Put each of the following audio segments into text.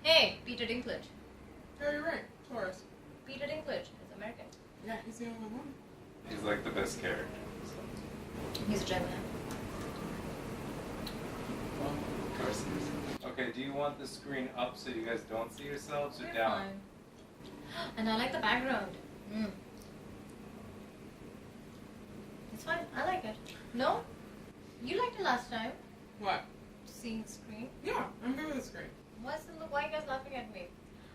Hey, Peter Dinklage. Oh, you're right. Taurus. Peter Dinklage is American. Yeah, he's the only one. He's like the best character. So. He's a Gemini. Well, of course he is. Okay, do you want the screen up so you guys don't see yourselves or You're down? fine. And I like the background. It's fine. I like it. No? You liked it last time. What? Seeing the screen. Yeah, I'm good with the screen. Why are you guys laughing at me?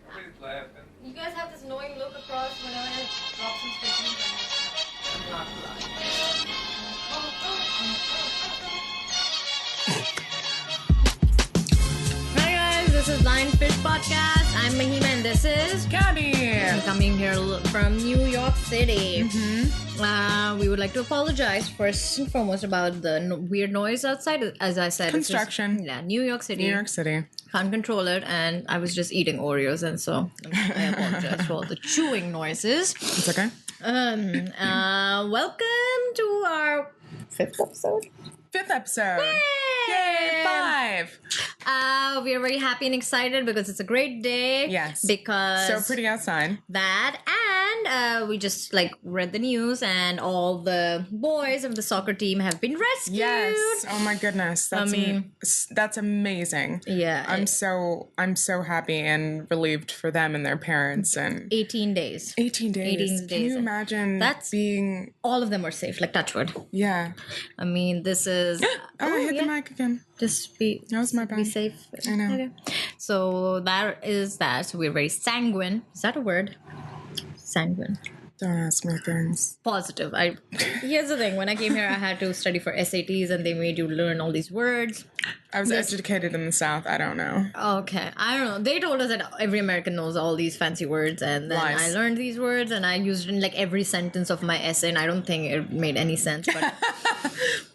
Nobody's laughing. You guys have this knowing look across whenever I drop some statements and I'm not lying. Hi guys, this is LionFish Podcast. I'm Mahima and this is Gabby! I'm coming here from New York City. Mm-hmm. We would like to apologize first and foremost about the weird noise outside. As I said, Construction. It's just, New York City. New York City. Can't control it, and I was just eating Oreos, and so I apologize for all the chewing noises. It's okay. Welcome to our fifth episode. Fifth episode. Yay! 5. We are very happy and excited because it's a great day. Yes. Because So pretty outside. that, and we just read the news, and all the boys of the soccer team have been rescued. Yes. Oh my goodness. That's amazing. Yeah. I'm so happy and relieved for them and their parents. And 18 days. 18 days. 18 Can you imagine being? All of them were safe, touch wood. Yeah. I mean, this is... I hit the mic again. Just be... That was my Be bad. safe. I know. Okay. So that is that. So we're very sanguine. Is that a word? Sanguine. Don't ask me things. Positive. Here's the thing. When I came here, I had to study for SATs, and they made you learn all these words. I was educated in the South. I don't know. Okay. I don't know. They told us that every American knows all these fancy words, and then Lies. I learned these words, and I used it in every sentence of my essay, and I don't think it made any sense. But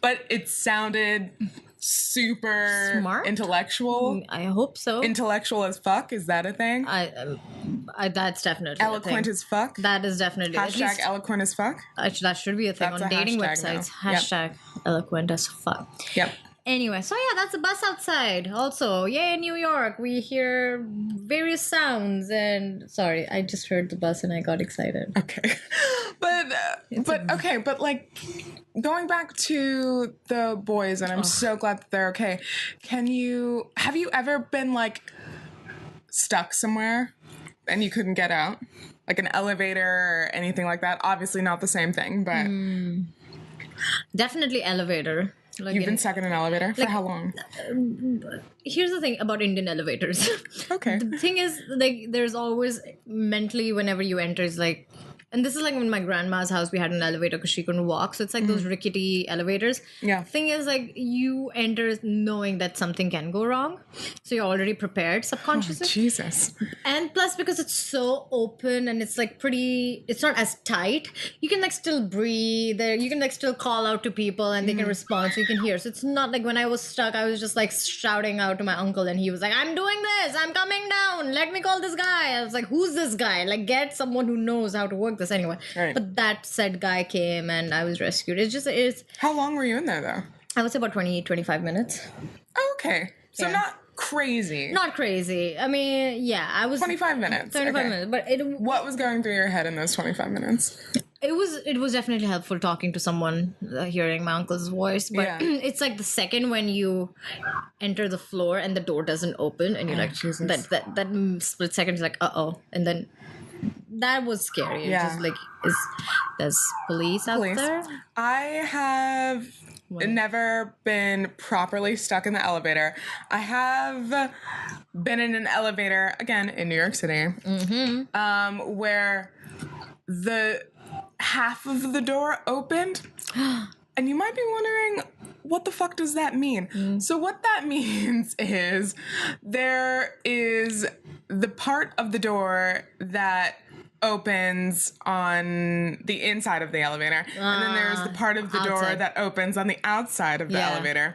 But it sounded super Smart? intellectual. I hope so. Intellectual as fuck. Is that a thing? I that's definitely a Eloquent thing. as fuck. That is definitely at Hashtag least, eloquent as fuck. that should be a thing That's on a dating hashtag now. websites. Hashtag eloquent as fuck. Yep. Anyway, so yeah, that's the bus outside. Also, yay, New York. We hear various sounds, and sorry, I just heard the bus and I got excited. Okay. But going back to the boys, and I'm so glad that they're okay. Have you ever been stuck somewhere and you couldn't get out? Like an elevator or anything like that? Obviously not the same thing, but Definitely elevator. you've been stuck in an elevator for how long? Here's the thing about Indian elevators. Okay. The thing is, there's always mentally whenever you enter, it's and this is in my grandma's house, we had an elevator because she couldn't walk. So it's those rickety elevators. Yeah. Thing is, you enter knowing that something can go wrong. So you're already prepared subconsciously. Jesus. And plus, because it's so open and it's it's not as tight, you can still breathe. You can still call out to people and they can respond, so you can hear. So it's not when I was stuck, I was just shouting out to my uncle, and he was like, I'm doing this, I'm coming down, let me call this guy. I was like, who's this guy? Get someone who knows how to work this anyway. Right. But that said guy came and I was rescued. It's How long were you in there though? I would say about 20-25 minutes. Okay. So Yeah. not crazy. Not crazy. I mean, yeah, I was 25 minutes. 25 Okay. minutes, but What was going through your head in those 25 minutes? it was definitely helpful talking to someone, hearing my uncle's voice. But Yeah. it's the second when you enter the floor and the door doesn't open, and you're Jesus. that split second is uh-oh, and then that was scary. Yeah. It's just there's police out there? I have What? never been properly stuck in the elevator. I have been in an elevator, again, in New York City, where the half of the door opened. And you might be wondering, what the fuck does that mean? So what that means is there is the part of the door that opens on the inside of the elevator. And then there's the part of the door outside. that opens on the outside of the Yeah. elevator.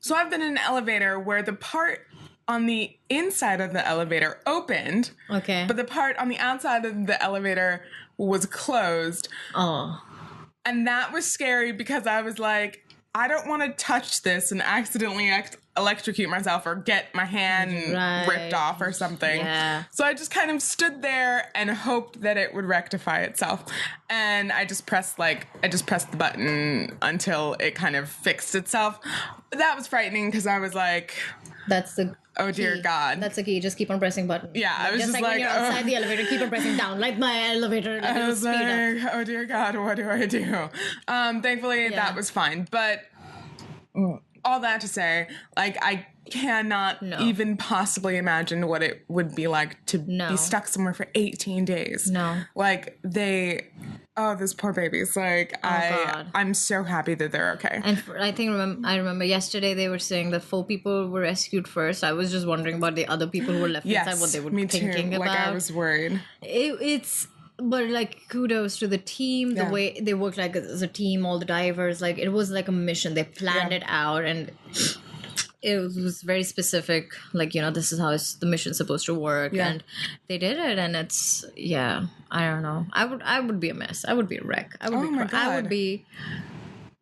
So I've been in an elevator where the part on the inside of the elevator opened, Okay. but the part on the outside of the elevator was closed. Oh. And that was scary because I was like, I don't want to touch this and accidentally electrocute myself or get my hand ripped off or something. Yeah. So I just kind of stood there and hoped that it would rectify itself. And I just pressed the button until it kind of fixed itself. That was frightening because I was like, That's the oh dear key. God. That's the key. Just keep on pressing button. Yeah, I was just like when you're outside the elevator, keep on pressing down. Like my elevator, like I it was speed up. like, oh dear God, what do I do? Thankfully, that was fine. But all that to say, like, I cannot even possibly imagine what it would be like to be stuck somewhere for 18 days. No. Like, those poor babies. Like, God. I'm so happy that they're okay. And I remember yesterday they were saying that 4 people were rescued first. I was just wondering about the other people who were left inside, what they were thinking too. about. Like, I was worried. But like, kudos to the team, the way they worked like as a team, all the divers, like it was like a mission. They planned it out, and it was very specific. Like, this is how the mission's supposed to work, and they did it. And it's I don't know. I would be a mess. I would be a wreck. I would be. I would be.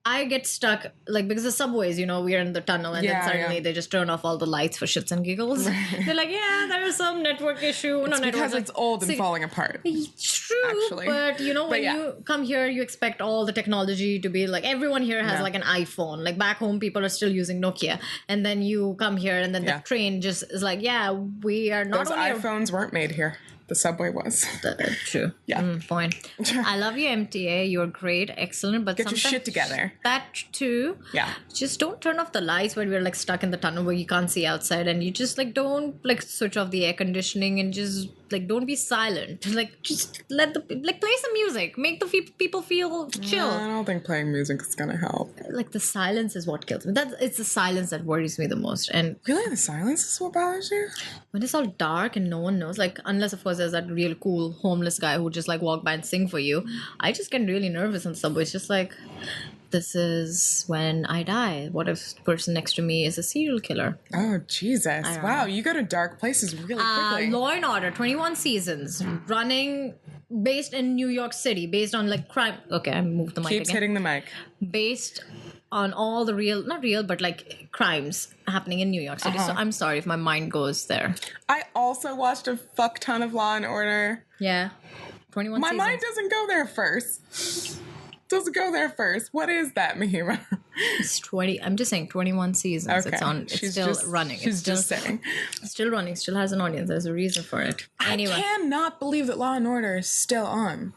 I get stuck, like, because the subways, we are in the tunnel, and then suddenly they just turn off all the lights for shits and giggles. Right. They're like, there is some network issue. It's because it's old and falling apart. It's true, actually. But, when you come here, you expect all the technology to be, like, everyone here has, like, an iPhone. Like, back home, people are still using Nokia. And then you come here, and then the train just is like, we are not Those iPhones weren't made here. The subway was. True. Yeah. Fine. I love you, MTA. You're great. Excellent. But get your shit together. That too. Yeah. Just don't turn off the lights when we're like stuck in the tunnel where you can't see outside, and you just like don't like switch off the air conditioning, and just like don't be silent. Like just let play some music. Make the people feel chill. I don't think playing music is gonna help. Like the silence is what kills me. It's the silence that worries me the most. And really, the silence is what bothers you? When it's all dark and no one knows, like, unless of course there's that real cool homeless guy who just like walk by and sing for you, I just get really nervous on the subway. It's just like, this is when I die. What if the person next to me is a serial killer? Oh, Jesus. Wow, you go to dark places really quickly. Law and Order, 21 seasons, running, based in New York City, based on like crime. Okay, I moved the mic Keeps again. hitting the mic. Based on all the not real, but like crimes happening in New York City. So I'm sorry if my mind goes there. I also watched a fuck ton of Law and Order. Yeah. 21 My seasons. mind doesn't go there first. Doesn't go there first. What is that, Mahima? It's 20. I'm just saying 21 seasons. Okay. It's still running. She's just saying. It's still running. Still has an audience. There's a reason for it. Anyway. I cannot believe that Law and Order is still on.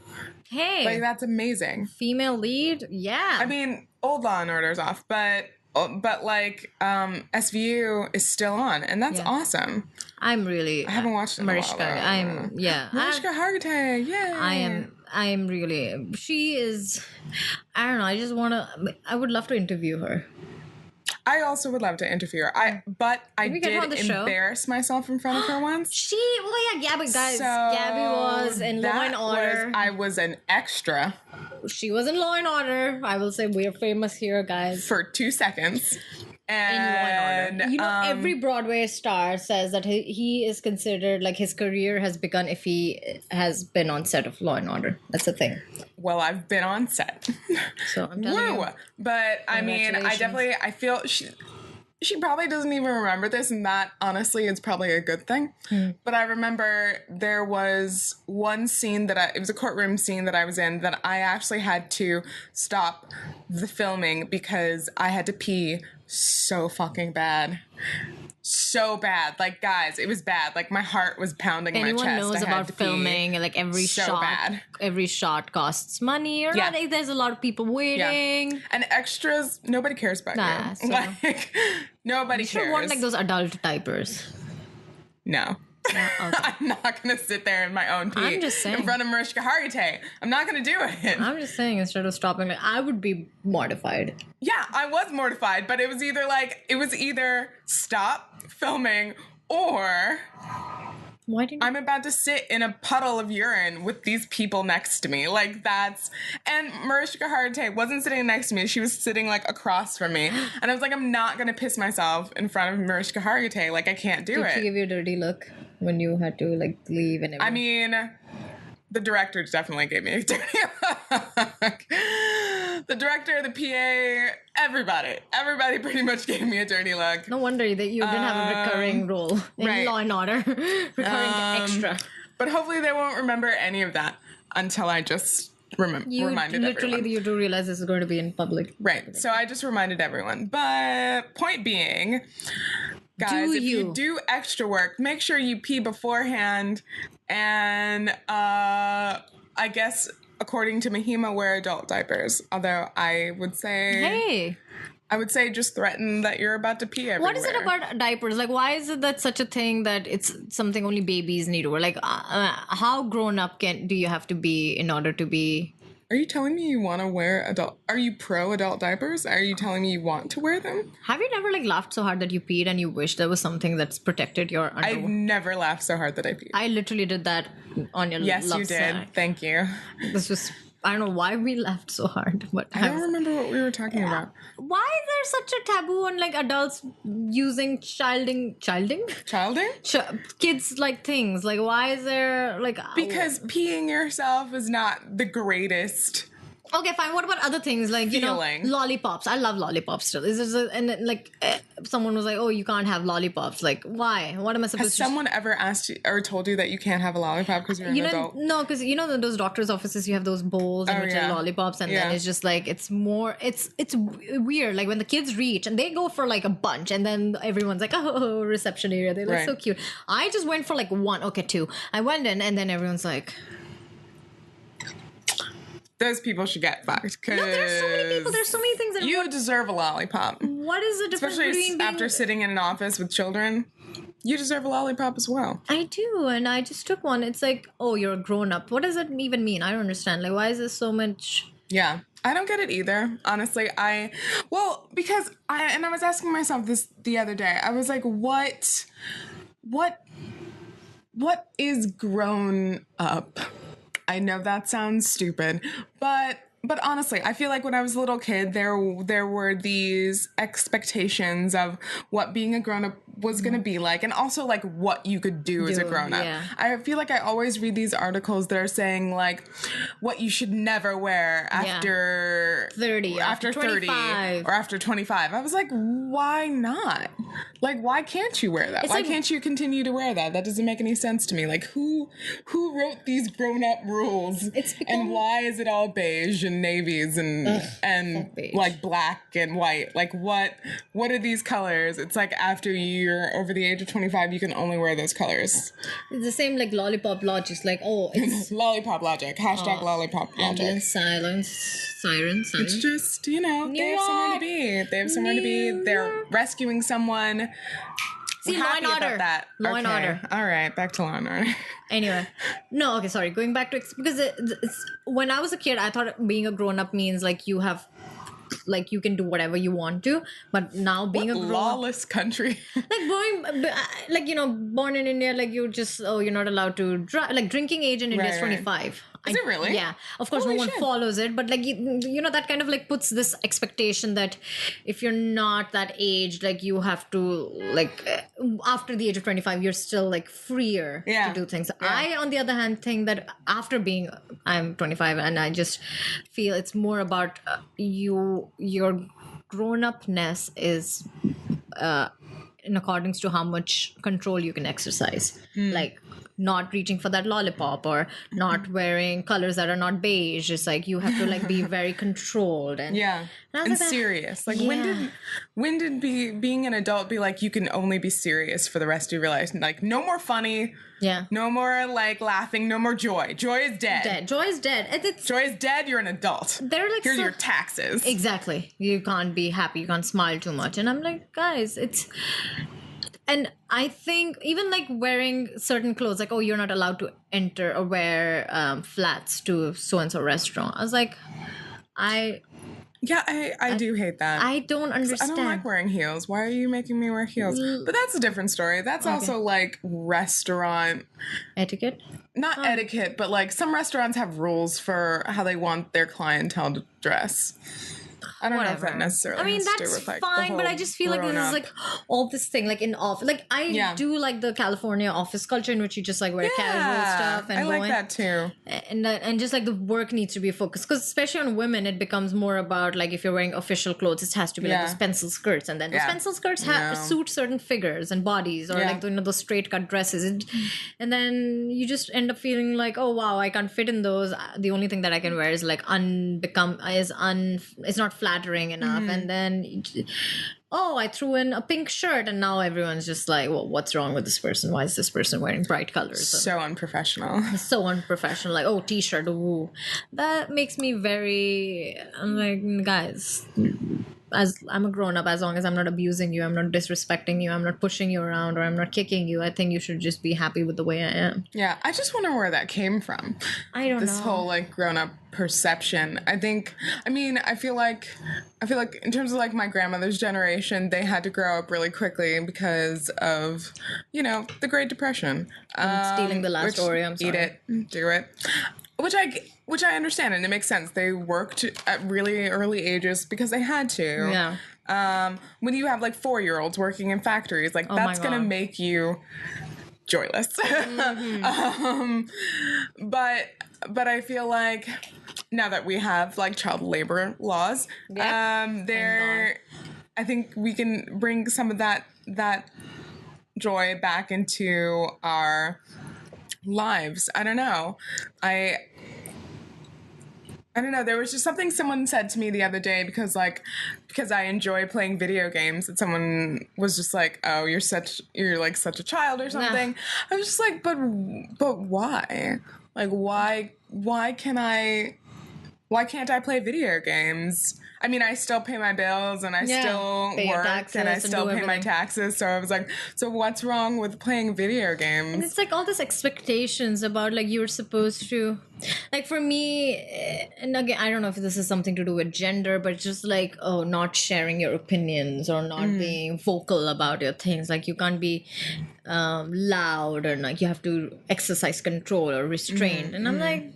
Hey. Like, that's amazing. Female lead? Yeah. I mean, old Law and Order's off, but like SVU is still on, and that's awesome. I haven't watched it in a Mariska. while. Mariska Hargitay, yay! I am really. She is. I don't know. I would love to interview her. I also would love to interview her. But I did embarrass myself in front of her once. Gabby, guys. Gabby was in Law and Order. I was an extra. She was in Law and Order. I will say we are famous here, guys. For 2 seconds. And every Broadway star says that he is considered, like, his career has begun if he has been on set of Law and Order. That's the thing. Well, I've been on set. So I'm telling you. But I mean, I feel she probably doesn't even remember this, and that honestly is probably a good thing. But I remember there was one scene it was a courtroom scene that I was in that I actually had to stop the filming because I had to pee so fucking bad. So bad. Like, guys, it was bad. Like, my heart was pounding in my chest. Anyone knows about filming, like every shot costs money. Like, there's a lot of people waiting. Yeah. And extras, nobody cares about you. So like, nobody cares. You should want like those adult diapers. No. Yeah, okay. I'm not going to sit there in my own pee I'm just saying. in front of Mariska Hargitay. I'm not going to do it. I'm just saying, instead of stopping, like, I would be mortified. Yeah, I was mortified, but it was either stop filming or I'm about to sit in a puddle of urine with these people next to me. Like, and Mariska Hargitay wasn't sitting next to me. She was sitting, like, across from me. And I was like, I'm not going to piss myself in front of Mariska Hargitay. Like, I can't do it. Did she give you a dirty look when you had to, like, leave and everything? I mean, the director definitely gave me a dirty look. The director, the PA, everybody pretty much gave me a dirty look. No wonder that you didn't have a recurring role in right. Law and Order. Recurring extra. But hopefully they won't remember any of that until I just reminded everyone. You do realize this is going to be in public. Right. So I just reminded everyone. But point being, guys, if you do extra work, make sure you pee beforehand. And I guess, according to Mahima, wear adult diapers. Although I would say... I would say just threaten that you're about to pee everywhere. What is it about diapers? Like, why is it that such a thing that it's something only babies need to wear? Like, how grown up do you have to be in order to be... Are you telling me you want to wear adult... Are you pro adult diapers? Are you telling me you want to wear them? Have you never, like, laughed so hard that you peed and you wish there was something that's protected your underwear? I've never laughed so hard that I peed. I literally did that on your Yes, love you did. side. Thank you. This was... I don't know why we laughed so hard, but I don't remember what we were talking about. Why is there such a taboo on like adults using childing kids like things? Like, why is there like... Because peeing yourself is not the greatest... Okay, fine. What about other things like, you know, lollipops? I love lollipops still. And then, like, someone was like, oh, you can't have lollipops. Like, why? What am I supposed to... Has someone ever asked you or told you that you can't have a lollipop because you're an adult? No, because, you know, those doctor's offices, you have those bowls in which are lollipops. And then it's just like, it's more... It's weird. Like, when the kids reach and they go for, like, a bunch. And then everyone's like, oh, reception area. They look so cute. I just went for, like, two. I went in and then everyone's like... Those people should get fucked. No, there's so many people. There's so many things that you deserve a lollipop. What is the difference between after sitting in an office with children? You deserve a lollipop as well. I do, and I just took one. It's like, oh, you're a grown up. What does that even mean? I don't understand. Like, why is this so much? Yeah, I don't get it either. Honestly, because I was asking myself this the other day. I was like, what is grown up? I know that sounds stupid, but honestly, I feel like when I was a little kid, there were these expectations of what being a grown-up was going to be like, and also like what you could do as a grown-up. Yeah. I feel like I always read these articles that are saying like what you should never wear after 30, after 30, or after 25. I was like, why not? Like, why can't you wear that? Why can't you continue to wear that? That doesn't make any sense to me. Like, who wrote these grown-up rules? And why is it all beige and navies and like black and white? Like, what are these colors? It's like after you're over the age of 25, you can only wear those colors. It's the same like lollipop logic. Like, oh, it's lollipop logic. Hashtag lollipop logic. Ambulance sirens. It's just, you know, they have somewhere to be. They have somewhere to be. They're rescuing someone. See, Law and Order. Law and Order. All right, back to Law and Order. Anyway, no, okay, sorry. Going back to because it's when I was a kid, I thought being a grown up means like you have, like you can do whatever you want to. But now being a lawless country, like born in India, like you're not allowed to drive. Like drinking age in India is 25. Is it really? Yeah. Of course, no one follows it, but like that kind of like puts this expectation that if you're not that age, like you have to like after the age of 25, you're still like freer to do things. Yeah. I, on the other hand, think that I'm 25, and I just feel it's more about your grown-upness is in accordance to how much control you can exercise. Like not reaching for that lollipop or not wearing colors that are not beige. It's like you have to like be very controlled and serious. Like when did being an adult be like you can only be serious for the rest of your life? Like no more funny. Yeah. No more like laughing. No more joy. Joy is dead. Joy is dead. Joy is dead. You're an adult. They're like here's your taxes. Exactly. You can't be happy. You can't smile too much. And I'm like, guys, and I think even like wearing certain clothes, like, oh, you're not allowed to enter or wear flats to so-and-so restaurant. I was like, I do hate that. I don't understand. I don't like wearing heels. Why are you making me wear heels? But that's a different story. That's also like restaurant etiquette. Not etiquette, but like some restaurants have rules for how they want their clientele to dress. I don't know if whatever. that necessarily I mean, has to do that's with, like, the fine, but I whole just feel like this is grown-up. like all this thing, like in office. Like I do like the California office culture in which you just like wear casual stuff and I go like in. that too. And just like the work needs to be focused, because especially on women it becomes more about like if you're wearing official clothes, it has to be like Yeah. those pencil skirts, and then those Yeah. pencil skirts No. suit certain figures and bodies, or Yeah. like those straight cut dresses, and then you just end up feeling like, oh wow, I can't fit in those. The only thing that I can wear is like it's not flattering enough. Mm-hmm. And then oh, I threw in a pink shirt, and now everyone's just like, well, what's wrong with this person? Why is this person wearing bright colors? So unprofessional. So unprofessional. Like, oh, t-shirt, ooh. That makes me very, I'm like, guys, as I'm a grown-up, as long as I'm not abusing you, I'm not disrespecting you, I'm not pushing you around, or I'm not kicking you, I think you should just be happy with the way I am. Yeah, I just wonder where that came from. I don't This know. whole like grown-up perception. I feel like in terms of like my grandmother's generation, they had to grow up really quickly because of, the Great Depression. Stealing the last Oreo, I'm sorry. Eat it, do it. Which I understand, and it makes sense. They worked at really early ages because they had to. Yeah. When you have like 4-year-olds working in factories, like Oh my that's gonna God. make you joyless. But I feel like now that we have like child labor laws, I think we can bring some of that joy back into our lives. I don't know. I don't know. There was just something someone said to me the other day because I enjoy playing video games, and someone was just like, "Oh, you're like such a child or something." I was just like, "But why? Like why can't I play video games? I mean, I still pay my bills and I still pay your work taxes and I and still do pay my everything. taxes." So I was like, "So what's wrong with playing video games?" And it's like all these expectations about like you're supposed to, like for me, and again, I don't know if this is something to do with gender, but just like, oh, not sharing your opinions or not being vocal about your things. Like you can't be loud, or like you have to exercise control or restraint. And I'm like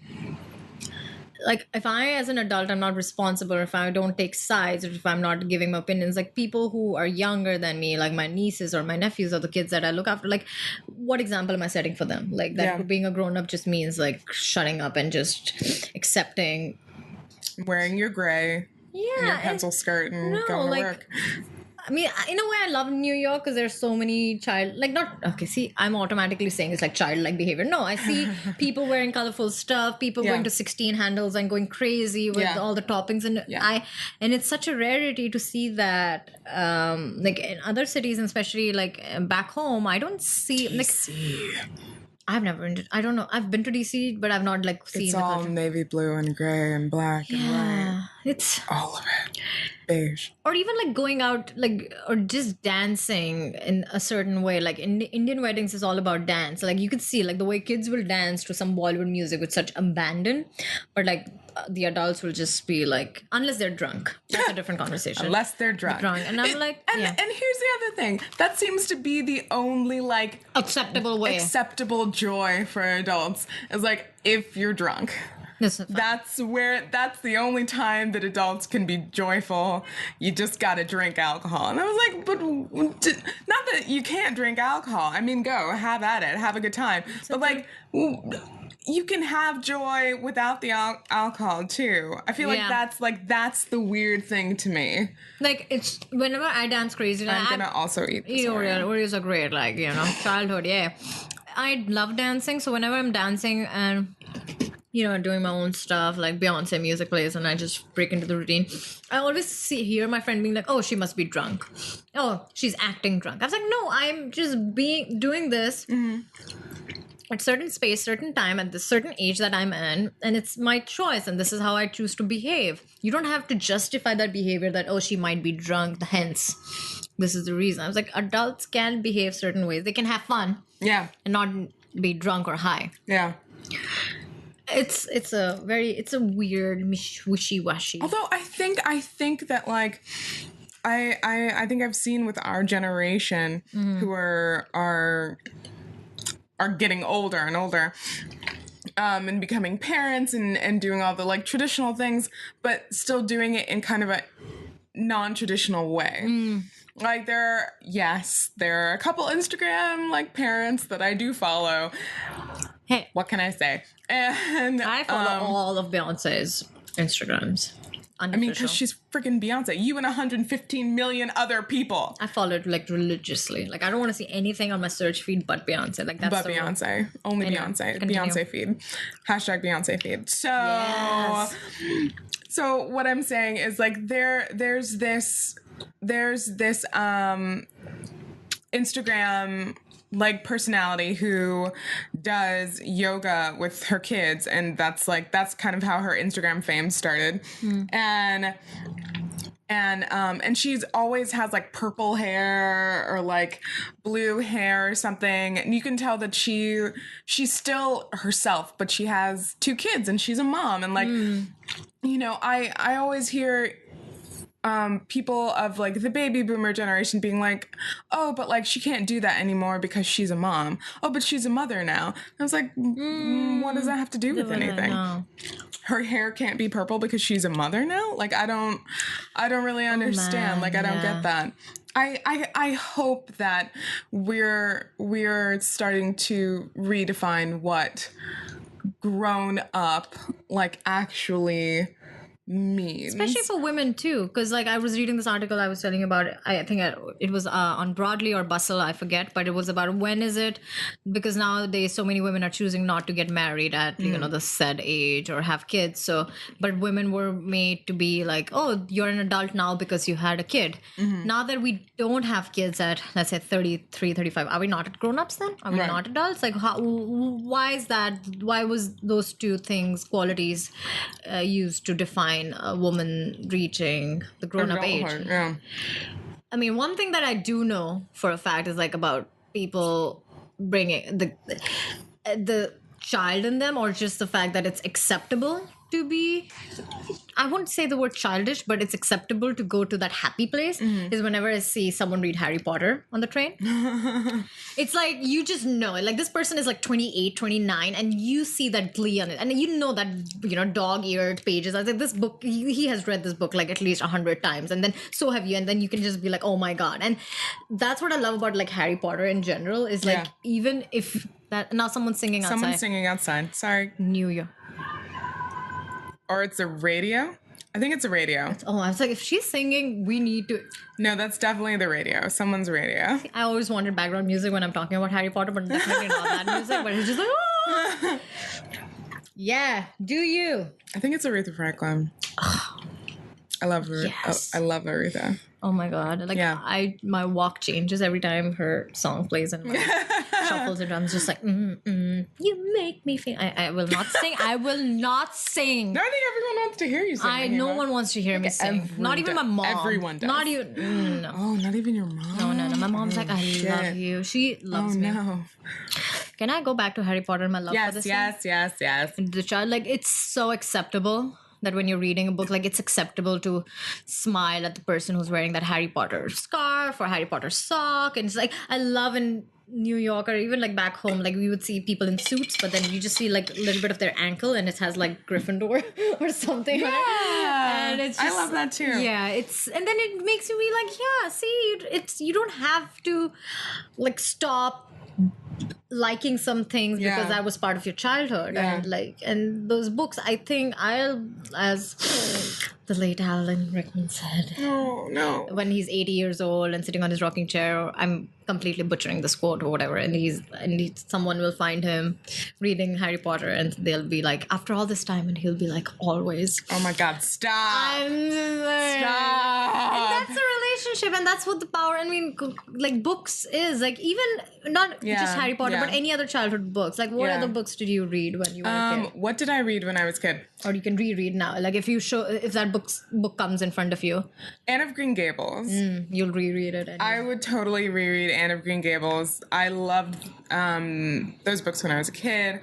if I as an adult I'm not responsible, or if I don't take sides, or if I'm not giving my opinions, like people who are younger than me, like my nieces or my nephews or the kids that I look after, like what example am I setting for them? Like that being a grown-up just means like shutting up and just accepting Wearing your gray and your pencil skirt and going to like, work. I mean, in a way, I love New York because there's so many I'm automatically saying it's like childlike behavior. No, I see people wearing colorful stuff, people going to 16 handles and going crazy with all the toppings, and and it's such a rarity to see that. Like in other cities, and especially like back home, I don't see like. I've never been to, I don't know. I've been to DC, but I've not like seen It's the all culture. navy blue and gray and black and white. It's All of it. Beige. or even like going out like or just dancing in a certain way, like in Indian weddings is all about dance. Like you could see like the way kids will dance to some Bollywood music with such abandon, but like the adults will just be like, unless they're drunk, that's a different conversation. Unless they're drunk. And I'm like, and here's the other thing, that seems to be the only like acceptable way, acceptable joy for adults is like if you're drunk. That's the only time that adults can be joyful. You just gotta drink alcohol. And I was like, but not that you can't drink alcohol. I mean, go, have at it, have a good time. But like, you can have joy without the alcohol too. I feel like that's the weird thing to me. Like it's whenever I dance crazy, like, I'm gonna also eat this Oreos are great, like, childhood, I love dancing, so whenever I'm dancing and doing my own stuff, like Beyonce music plays and I just break into the routine, I always hear my friend being like, oh, she must be drunk. Oh, she's acting drunk. I was like, no, I'm just doing this at certain space, certain time, at this certain age that I'm in, and it's my choice, and this is how I choose to behave. You don't have to justify that behavior that, oh, she might be drunk, hence this is the reason. I was like, adults can behave certain ways. They can have fun. Yeah. And not be drunk or high. Yeah. It's a weird wishy-washy. Although I think that like I think I've seen with our generation who are getting older and older, and becoming parents and doing all the like traditional things, but still doing it in kind of a non-traditional way. Like there are a couple Instagram like parents that I do follow. Hey, What can I say? And I follow all of Beyonce's Instagrams. I mean, because she's freaking Beyonce. You and 115 million other people. I follow it like religiously. Like I don't want to see anything on my search feed but Beyonce. Like that's But Beyonce. Only Anyway, Beyonce. continue. Beyonce feed. Hashtag Beyonce feed. So Yes. so what I'm saying is like there's this Instagram like personality who does yoga with her kids, and that's kind of how her Instagram fame started. And she's always has like purple hair or like blue hair or something, and you can tell that she's still herself, but she has 2 kids and she's a mom. And like you know, I always hear people of like the baby boomer generation being like, oh, but like she can't do that anymore because she's a mom. Oh, but she's a mother now. I was like, what does that have to do with anything? Her hair can't be purple because she's a mother now? Like I don't really understand. Like I don't get that. I hope that we're starting to redefine what grown up like actually means. Especially for women too, because like I was reading this article I was telling you about. I think it was on Broadly or Bustle, I forget, but it was about when is it, because nowadays so many women are choosing not to get married at you know the said age or have kids. So but women were made to be like, oh, you're an adult now because you had a kid. Now that we don't have kids at, let's say 33, 35, are we not grown-ups then? Are we not adults? Like why is that? Why was those two things, qualities used to define a woman reaching the grown-up age? Yeah. I mean, one thing that I do know for a fact is like about people bringing the child in them, or just the fact that it's acceptable to be, I wouldn't say the word childish, but it's acceptable to go to that happy place, is whenever I see someone read Harry Potter on the train. It's like, you just know it. Like this person is like 28, 29, and you see that glee on it. And you know that, you know, dog-eared pages. I was like, this book, he has read this book like at least 100 times. And then so have you. And then you can just be like, oh my God. And that's what I love about like Harry Potter in general, is like, even if that, now someone's singing outside. Someone's singing outside. Sorry. New Year. Or it's a radio. I think it's a radio. Oh, I was like, if she's singing, we need to. No, that's definitely the radio. Someone's radio. I always wanted background music when I'm talking about Harry Potter, but definitely not that music. But it's just like, oh! Yeah, do you? I think it's Aretha Franklin. I love her. Yes. I love Aretha. Oh my God. Like, my walk changes every time her song plays and my shuffles, and I'm just like, you make me feel. I will not sing. I will not sing. No, I think everyone wants to hear you sing. No one wants to hear me sing. Not even my mom. Everyone does. Not even. No. Oh, not even your mom. No. My mom's like, I love you. She loves me. No. Can I go back to Harry Potter and my love for this? Yes. The child, like, it's so acceptable that when you're reading a book, like, it's acceptable to smile at the person who's wearing that Harry Potter scarf or Harry Potter sock. And it's like, I love in New York or even like back home, like we would see people in suits, but then you just see like a little bit of their ankle and it has like Gryffindor or something. Yeah, and it's just, I love that too. Yeah, and then it makes you be like, yeah, see, you don't have to like stop liking some things because that was part of your childhood. And those books, I think as the late Alan Rickman said, no, when he's 80 years old and sitting on his rocking chair, I'm completely butchering this quote or whatever, and someone will find him reading Harry Potter and they'll be like, after all this time, and he'll be like, always. Oh my God, stop. Stop. And that's a relationship, and that's what the power, I mean, like books is like, even not just Harry Potter, but any other childhood books. Like what other books did you read when you were a kid? What did I read when I was a kid? Or you can reread now. Like if that book comes in front of you, Anne of Green Gables. You'll reread it. Anyway. I would totally reread Anne of Green Gables. I loved those books when I was a kid.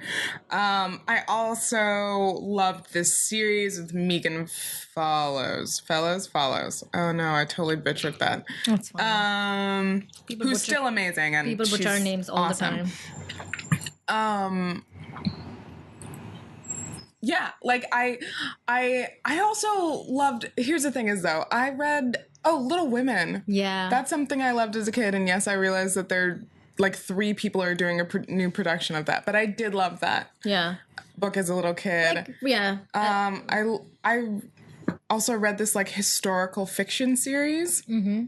I also loved this series with Megan Follows. Oh no, I totally butchered that. That's fine. Who's still amazing, and people butcher our names all the time. Yeah, like I also loved. Here's the thing: is though I read Little Women. Yeah. That's something I loved as a kid, and yes, I realized that there like 3 people are doing a new production of that. But I did love that Yeah. book as a little kid. Like, yeah. I also read this like historical fiction series. Mm-hmm.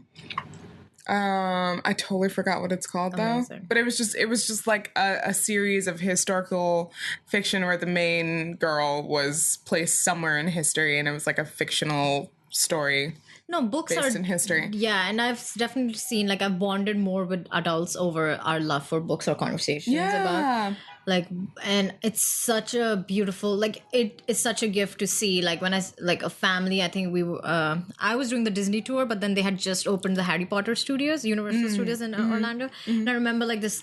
I totally forgot what it's called though. Amazing. But it was just like a series of historical fiction where the main girl was placed somewhere in history, and it was like a fictional story. No, books based are in history. Yeah, and I've definitely seen, like, I've bonded more with adults over our love for books or conversations about, like, and it's such a beautiful, like, it is such a gift to see, like, when like a family, I think I was doing the Disney tour, but then they had just opened the Harry Potter studios, Universal Studios in Orlando, and I remember like this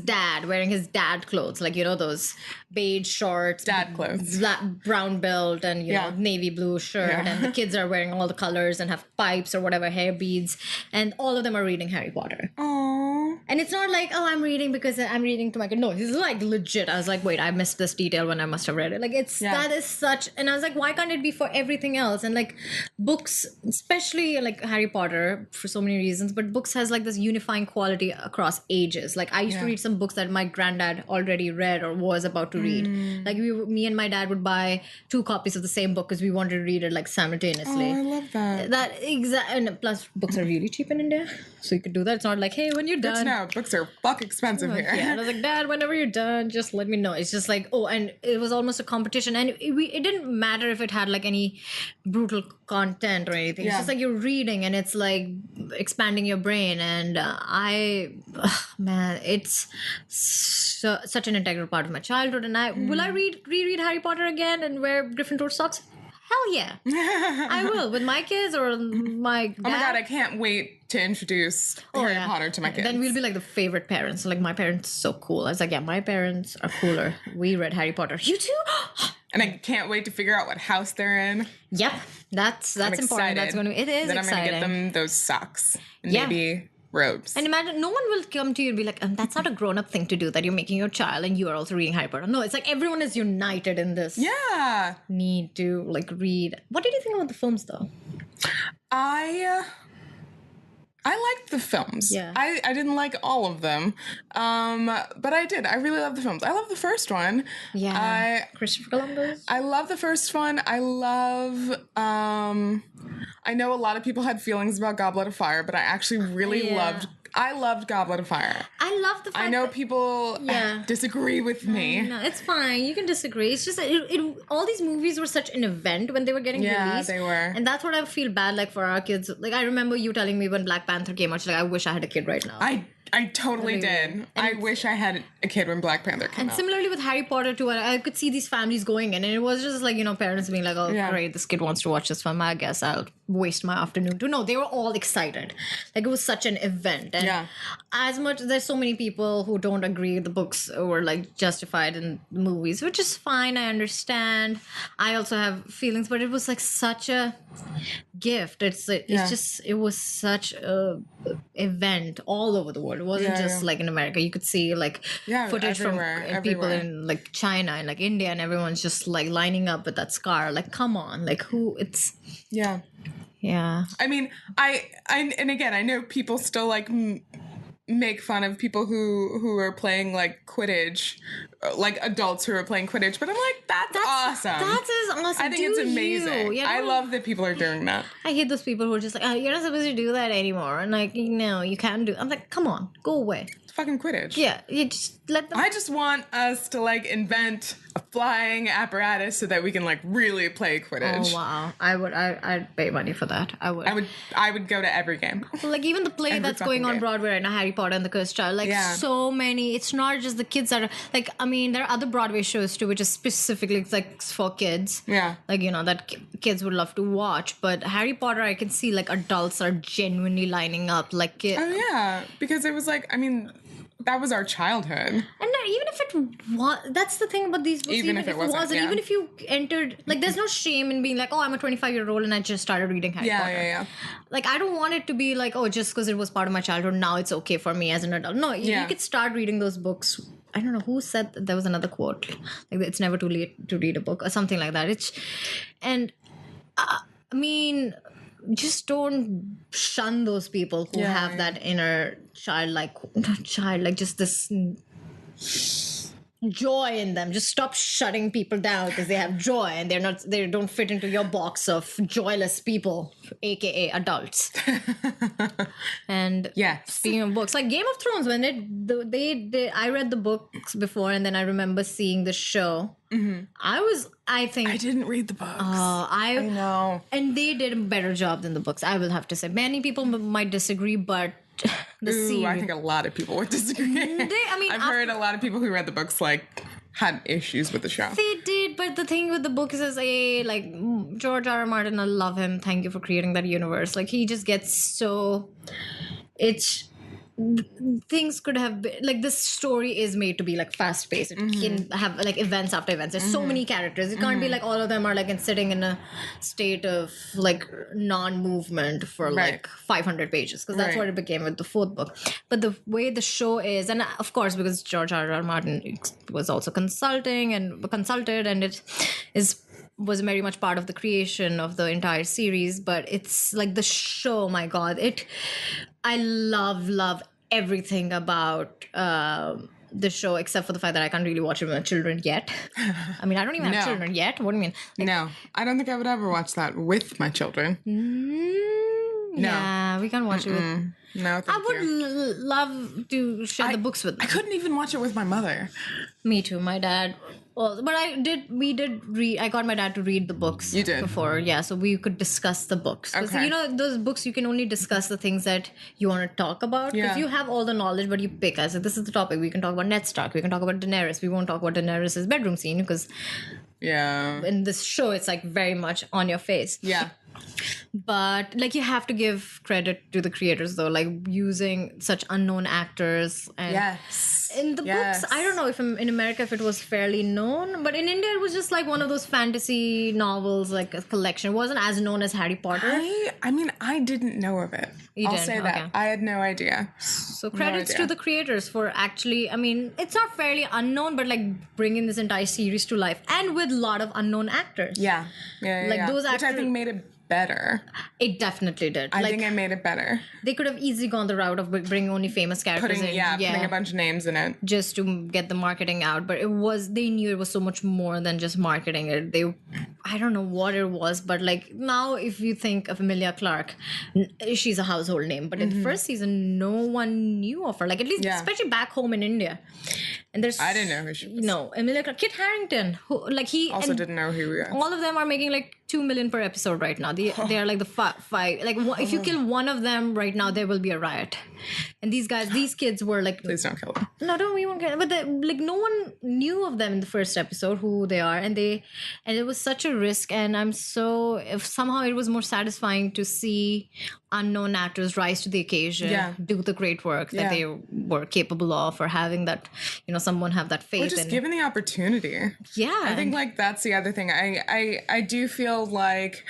dad wearing his dad clothes, like, you know, those beige shorts, dad clothes, brown belt, and you know, navy blue shirt, and the kids are wearing all the colors and have pipes or whatever, hair beads, and all of them are reading Harry Potter. Aww. And it's not like, oh, I'm reading because I'm reading to my kid. No, he's like legit. I was like, wait, I missed this detail when I must have read it. Like, that is such, and I was like, why can't it be for everything else? And like books, especially like Harry Potter, for so many reasons, but books has like this unifying quality across ages. Like, I used to read some books that my granddad already read or was about to read. Like, me and my dad would buy 2 copies of the same book because we wanted to read it like simultaneously. Oh, I love that. And plus books are really cheap in India, so you could do that. It's not like, hey, when you're done. No, books are fuck expensive here. Yeah, and I was like, Dad, whenever you're done, just let me know. It's just like, and it was almost a competition, and it didn't matter if it had like any brutal content or anything. It's just like you're reading, and it's like expanding your brain. And man, it's such an integral part of my childhood. And will I reread Harry Potter again and wear Gryffindor socks? Hell yeah. I will. With my kids or my dad. Oh my God, I can't wait to introduce Harry Potter to my kids. Then we'll be like the favorite parents. Like, my parents are so cool. I was like, yeah, my parents are cooler. We read Harry Potter. You too? And I can't wait to figure out what house they're in. Yep. That's important. That's going to it is then exciting. I'm going to get them those socks. And maybe robes. And imagine, no one will come to you and be like, that's not a grown-up thing to do, that you're making your child and you are also reading Harry Potter. No, it's like everyone is united in this need to like read. What did you think about the films though? I liked the films. Yeah. I didn't like all of them. But I did. I really love the films. I love the first one. Yeah. Christopher Columbus. I love the first one. I love I know a lot of people had feelings about Goblet of Fire, but I actually really loved Goblet of Fire. I love the fact I know people disagree with me. No, it's fine. You can disagree. It's just that all these movies were such an event when they were getting released. Yeah, they were. And that's what I feel bad like for our kids. Like, I remember you telling me when Black Panther came out, like, I wish I had a kid right now. I totally did. I wish I had a kid when Black Panther came out. And similarly with Harry Potter too, I could see these families going in, and it was just like, you know, parents being like, oh, great, this kid wants to watch this film. I guess I'll waste my afternoon to. No, they were all excited. Like, it was such an event. And as much, there's so many people who don't agree the books were like justified in the movies, which is fine. I understand. I also have feelings, but it was like such a gift. It was such a event all over the world. It wasn't just like in America. You could see like footage from people in like China and like India, and everyone's just like lining up with that scar. Like, come on, like yeah. I mean, and again, I know people still like make fun of people who are playing like Quidditch, like adults who are playing Quidditch, but I'm like, that's awesome. That's awesome. I think it's amazing. Yeah, I love that people are doing that. I hate those people who are just like, oh, you're not supposed to do that anymore, and like, no, you can't do. I'm like, come on, go away. It's fucking Quidditch. Yeah, you just let them. I just want us to like invent a flying apparatus so that we can like really play Quidditch. Oh wow, I'd pay money for that. I would go to every game. So like even the play that's going on Broadway right now, Harry Potter and the Cursed Child, like so many. It's not just the kids that are like. I mean, there are other Broadway shows too, which is specifically like for kids. Yeah, like, you know, that kids would love to watch. But Harry Potter, I can see like adults are genuinely lining up. Like, oh yeah, because it was like, I mean, that was our childhood. And even if it was, that's the thing about these books. Even if it wasn't, even if you entered, like, there's no shame in being like, oh, I'm a 25-year-old and I just started reading Harry Potter. Yeah. Like, I don't want it to be like, oh, just because it was part of my childhood, now it's okay for me as an adult. No, you could start reading those books I don't know who said that. There was another quote like it's never too late to read a book or something like that. I mean, just don't shun those people who have that inner not childlike, just this joy in them. Just stop shutting people down because they have joy and they don't fit into your box of joyless people, aka adults. And speaking of books, like Game of Thrones, when I read the books before and then I remember seeing the show. I think I didn't read the books. I know. And they did a better job than the books, I will have to say. Many people might disagree, but I think a lot of people would disagree. I've heard a lot of people who read the books had issues with the show. They did, but the thing with the book is George R. R. Martin, I love him. Thank you for creating that universe. Like he just gets so things could have been like this story is made to be like fast paced. It can have like events after events. There's so many characters. It can't be like all of them are like sitting in a state of like non-movement for like 500 pages because that's what it became with the fourth book. But the way the show is, and of course because George R. R. Martin was also consulted and it was very much part of the creation of the entire series. But it's like the show, my God, I love everything about the show except for the fact that I can't really watch it with my children yet. I mean, I don't even have children yet. What do you mean? No, I don't think I would ever watch that with my children. No. Yeah, we can watch it with... No, thank I would love to share the books with them. I couldn't even watch it with my mother. Me too. My dad... Well, but we did read... I got my dad to read the books before. Yeah, so we could discuss the books. Because, those books, you can only discuss the things that you want to talk about. Because you have all the knowledge, but you pick. I said, this is the topic. We can talk about Ned Stark. We can talk about Daenerys. We won't talk about Daenerys' bedroom scene because... Yeah. In this show, it's like very much on your face. Yeah. But like you have to give credit to the creators though, like using such unknown actors. And in the books, I don't know if in America if it was fairly known, but in India it was just like one of those fantasy novels, like a collection. It wasn't as known as Harry Potter. I mean, I didn't know of it. I'll say that. I had no idea. So credits to the creators for actually, I mean, it's not fairly unknown, but like bringing this entire series to life and with a lot of unknown actors. Yeah. Those actors, which I think made it better. It definitely did. I think it made it better. They could have easily gone the route of bringing only famous characters putting a bunch of names in it. Just to get the marketing out. But they knew it was so much more than just marketing it. I don't know what it was, but like now if you think of Emilia Clarke, she's a household name. But in the first season, no one knew of her. Like at least, especially back home in India. And I didn't know who she was. No, Emilia Clarke. Kit Harington, who like he also didn't know who we were. All of them are making like $2 million per episode right now. They are like the five. Like if you kill one of them right now, there will be a riot. And these kids were like, please don't kill them. No, we won't kill them. But like no one knew of them in the first episode who they are, and it was such a risk. And if somehow it was more satisfying to see unknown actors rise to the occasion, do the great work that they were capable of, or having that, someone have that faith. Or just given the opportunity. Yeah. I think like that's the other thing. I do feel like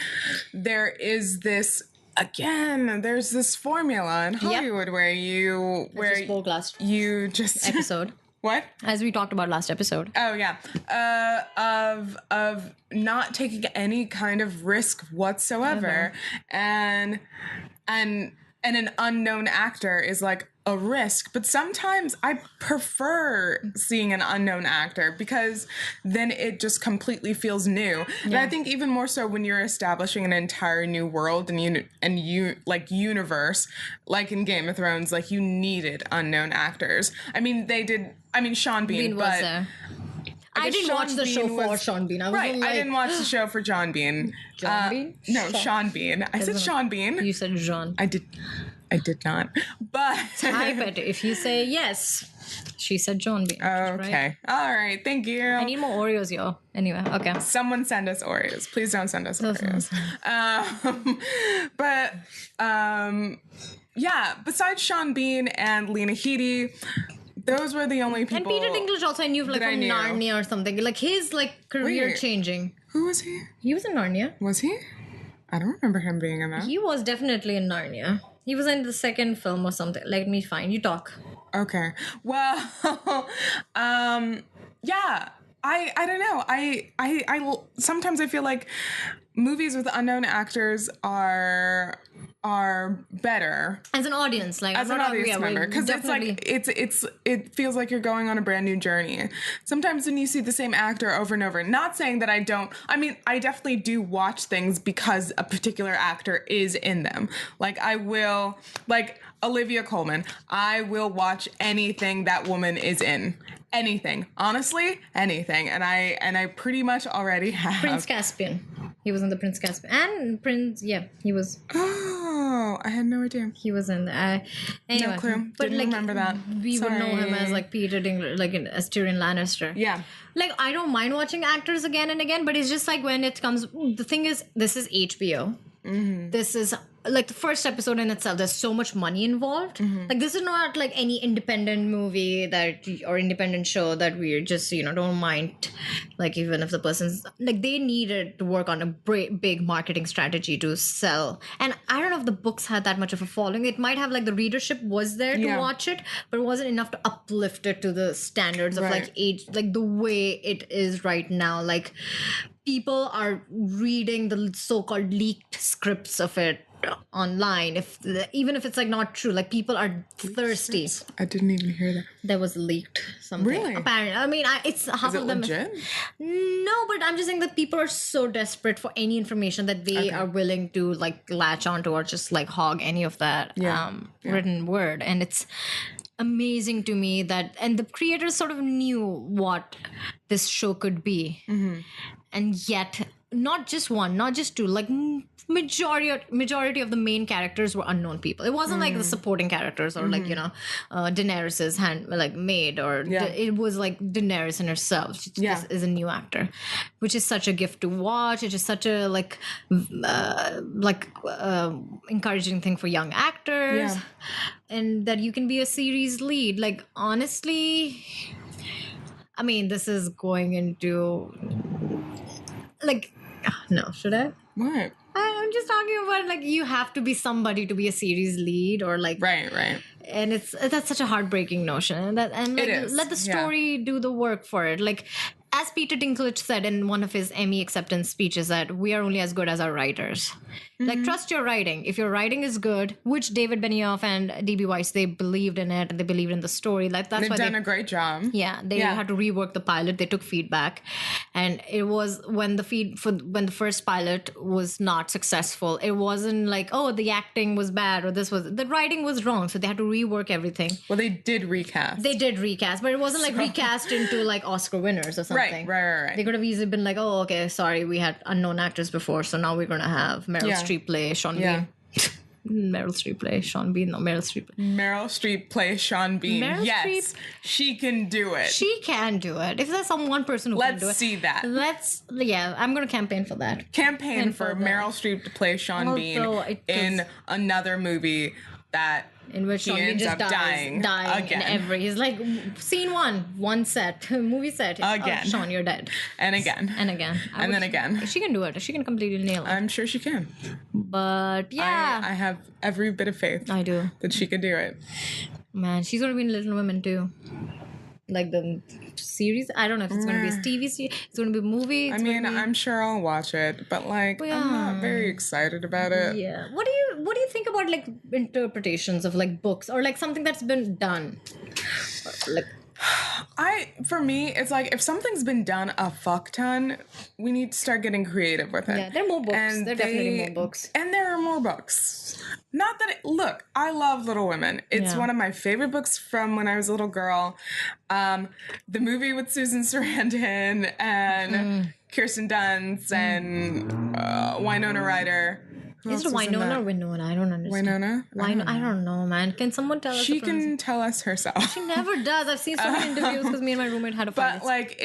there is this, again, there's this formula in Hollywood where you spoke last just episode. What? As we talked about last episode. Oh yeah. Of not taking any kind of risk whatsoever. And an unknown actor is like a risk, but sometimes I prefer seeing an unknown actor because then it just completely feels new. And I think even more so when you're establishing an entire new world and you like universe, like in Game of Thrones, like you needed unknown actors. I mean, Sean Bean was there. I didn't watch the show for Sean Bean. I didn't watch the show for John Bean. John Bean? No, Sean Bean. I said Sean Bean. You said Jean. I did not. But type it. If you say yes, she said John Bean. Okay. Right? All right. Thank you. I need more Oreos, yo. Anyway, okay. Someone send us Oreos. Please don't send us Oreos. Besides Sean Bean and Lena Headey, those were the only people. And Peter Dinklage also I knew like from Narnia or something. Like his like career changing. Who was he? He was in Narnia. Was he? I don't remember him being in that. He was definitely in Narnia. He was in the second film or something. Let me find. You talk. Okay. Well, yeah. I don't know. Sometimes I feel like movies with unknown actors are better As an audience, like as I'm an not- audience yeah, member, because it's like it feels like you're going on a brand new journey. Sometimes when you see the same actor over and over, not saying that I definitely do watch things because a particular actor is in them. Like I will, like Olivia Colman, I will watch anything that woman is in. Anything, honestly, anything, and I pretty much already have. Prince Caspian. He was in the Prince Caspian and Prince. Yeah, he was. Oh, I had no idea. He was in. Anyway, No clue. But Didn't like, remember that. We would know him as Sorry. like Peter Dinklage, like as Tyrion Lannister. Yeah. Like I don't mind watching actors again and again, but it's just like when it comes. The thing is, this is HBO. Mm-hmm. This is like the first episode in itself. There's so much money involved. Mm-hmm. Like this is not like any independent movie or independent show that we're just don't mind. Like even if the person's like they needed to work on a big marketing strategy to sell. And I don't know if the books had that much of a following. It might have like the readership was there to Yeah. watch it, but it wasn't enough to uplift it to the standards of Right. like age, like the way it is right now. Like people are reading the so-called leaked scripts of it online, even if it's like not true. Like people are thirsty. I didn't even hear that. There was leaked something. Really? Apparently, I mean, it's half Is it of them. legit? No, but I'm just saying that people are so desperate for any information that they are willing to like latch onto or just like hog any of that written word, and it's amazing to me that and the creators sort of knew what this show could be, and yet not just one, not just two, like majority of the main characters were unknown people. It wasn't like the supporting characters or like Daenerys's maid or it was like Daenerys and herself. This is a new actor, which is such a gift to watch. It is such a encouraging thing for young actors, and that you can be a series lead. Like honestly, I mean, this is going into like no, should I? What? I'm just talking about like you have to be somebody to be a series lead or like Right. and that's such a heartbreaking notion and like, It is, let the story do the work for it. Like as Peter Dinklage said in one of his Emmy acceptance speeches, that we are only as good as our writers. Like trust your writing. If your writing is good, which David Benioff and D.B. Weiss, they believed in it and they believed in the story. Like that's They've why done a great job. Yeah, they had to rework the pilot. They took feedback, and it was when the first pilot was not successful. It wasn't like the acting was bad or the writing was wrong, so they had to rework everything. Well, they did recast. They did recast, but it wasn't like recast into like Oscar winners or something. Right. They could have easily been like, oh, okay, sorry, we had unknown actors before, so now we're gonna have Meryl Streep play Sean Bean. Meryl Streep play Sean Bean. No, Meryl Streep. Meryl Streep plays Sean Bean. Meryl yes, Streep- she can do it. She can do it. If there's one person who can do it. Let's see that. I'm gonna campaign for that. Campaign for that. Meryl Streep to play Sean Bean in another movie that in which Sean Bean just dying again. he's like scene one set movie set again. Oh, Sean, you're dead. And again. And again. Then again. She can do it. She can completely nail it. I'm sure she can. But yeah, I have every bit of faith. I do. That she can do it. Man, she's gonna be in Little Women too. Like the series, I don't know if it's going to be a TV series, it's going to be a movie. I'm sure I'll watch it, but like I'm not very excited about it. Yeah. What do you think about like interpretations of like books or like something that's been done? Like For me, it's like if something's been done a fuck ton, we need to start getting creative with it. Yeah, there are more books. There are definitely more books. And there are more books. Not that look, I love Little Women. It's one of my favorite books from when I was a little girl. The movie with Susan Sarandon and Kirsten Dunst and Winona Ryder. Is it Winona or Winona? I don't understand. Winona? I don't know, man. Can someone tell us? She can tell us herself. She never does. I've seen so many interviews because me and my roommate had a fight. But like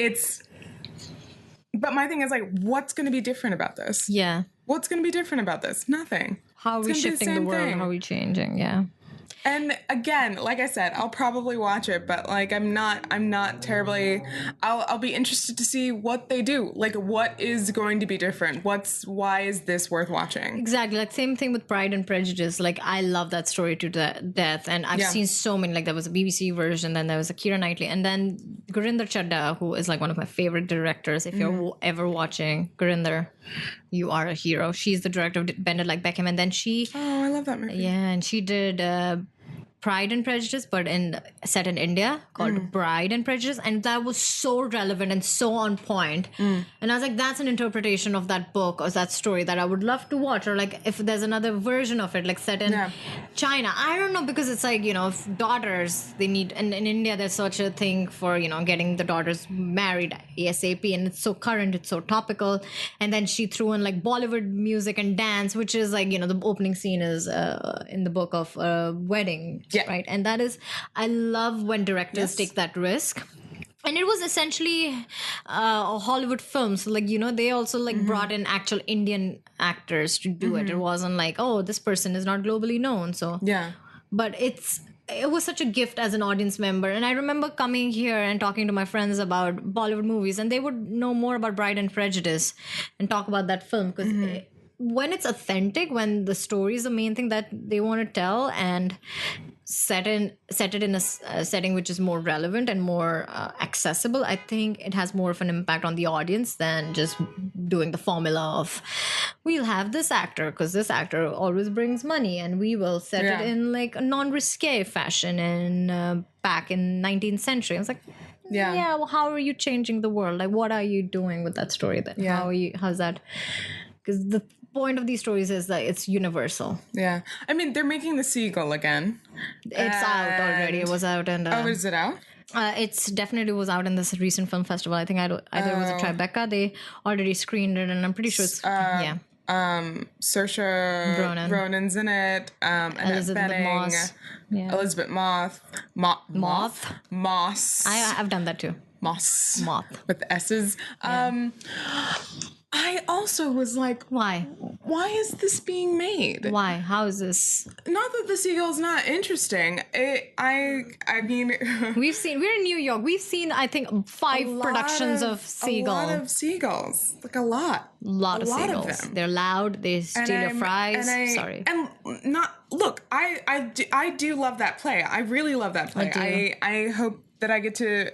But my thing is like, what's going to be different about this? Yeah. What's going to be different about this? Nothing. How are we shifting the world? Thing. How are we changing? Yeah. And again, like I said, I'll probably watch it, but like I'm not terribly. I'll be interested to see what they do. Like, what is going to be different? Why is this worth watching? Exactly. Like, same thing with Pride and Prejudice. Like, I love that story to death. And I've seen so many. Like, there was a BBC version, then there was a Keira Knightley, and then Gurinder Chadha, who is like one of my favorite directors. If you're ever watching Gurinder, you are a hero. She's the director of Bend It Like Beckham. And then she... Oh, I love that movie. Yeah, and she did Pride and Prejudice, but set in India, called Bride and Prejudice, and that was so relevant and so on point. And I was like, that's an interpretation of that book or that story that I would love to watch. Or like, if there's another version of it, like set in China, I don't know, because it's like, if daughters, they need, and in India there's such a thing for getting the daughters married ASAP, and it's so current, it's so topical. And then she threw in like Bollywood music and dance, which is like, the opening scene is in the book of wedding. Yeah. Right. And that is, I love when directors take that risk. And it was essentially a Hollywood film. So, like, they also, like, brought in actual Indian actors to do it. It wasn't like, oh, this person is not globally known. So, yeah. But it was such a gift as an audience member. And I remember coming here and talking to my friends about Bollywood movies, and they would know more about Bride and Prejudice and talk about that film. Because when it's authentic, when the story is the main thing that they want to tell, and set it in a setting which is more relevant and more accessible, I think it has more of an impact on the audience than just doing the formula of, we'll have this actor because this actor always brings money, and we will set it in like a non-risque fashion in back in 19th century. I was like, well, how are you changing the world? Like, what are you doing with that story then? How's that? Because the point of these stories is that it's universal. Yeah. I mean, they're making the Seagull again. It's out already. It was out. And is it out? It's definitely was out in this recent film festival. I think either it was a Tribeca. They already screened it, and I'm pretty sure it's Saoirse Ronan's in it. Elizabeth Moss. Yeah. Elizabeth Moss. I've done that too. Moss. With the S's. Yeah. I also was like, why is this being made? Why? How is this? Not that the Seagull's not interesting. I mean, we're in New York. We've seen, I think, 5 productions of Seagull. A lot of Seagulls. Like a lot. A lot of Seagulls. Of them. They're loud. They steal your fries. Sorry. And look, I do love that play. I really love that play. I hope that I get to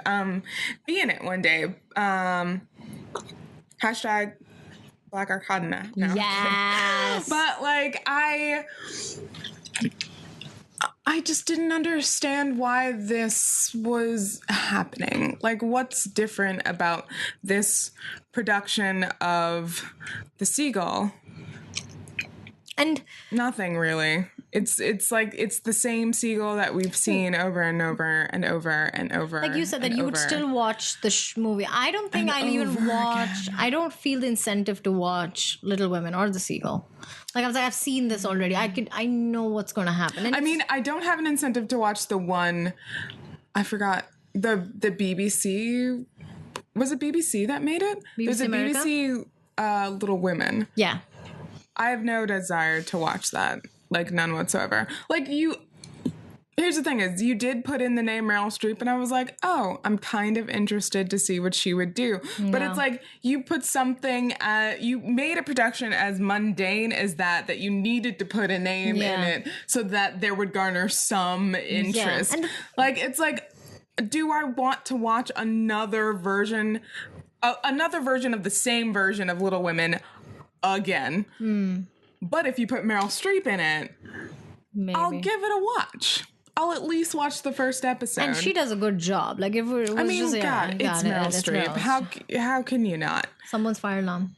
be in it one day. Hashtag Black Arcadina. No. Yes. But like I just didn't understand why this was happening. Like, what's different about this production of The Seagull? And nothing really. It's like it's the same Seagull that we've seen over and over and over and over. Like you said, that you would still watch the movie. I don't think I'll even watch. I don't feel the incentive to watch Little Women or The Seagull. Like I was like, I've seen this already. I know what's going to happen. And I mean, I don't have an incentive to watch the one. I forgot the BBC. Was it BBC that made it? There's a America? BBC Little Women. Yeah. I have no desire to watch that. Like, none whatsoever. Like, here's the thing is, you did put in the name Meryl Streep, and I was like, oh, I'm kind of interested to see what she would do. No. But it's like, you put something, you made a production as mundane as that you needed to put a name in it so that there would garner some interest. Yeah. Like, it's like, do I want to watch another version of the same version of Little Women again? But if you put Meryl Streep in it, maybe. I'll give it a watch. I'll at least watch the first episode. And she does a good job. Like, if it was it's Meryl Streep. How can you not? Someone's fire alarm.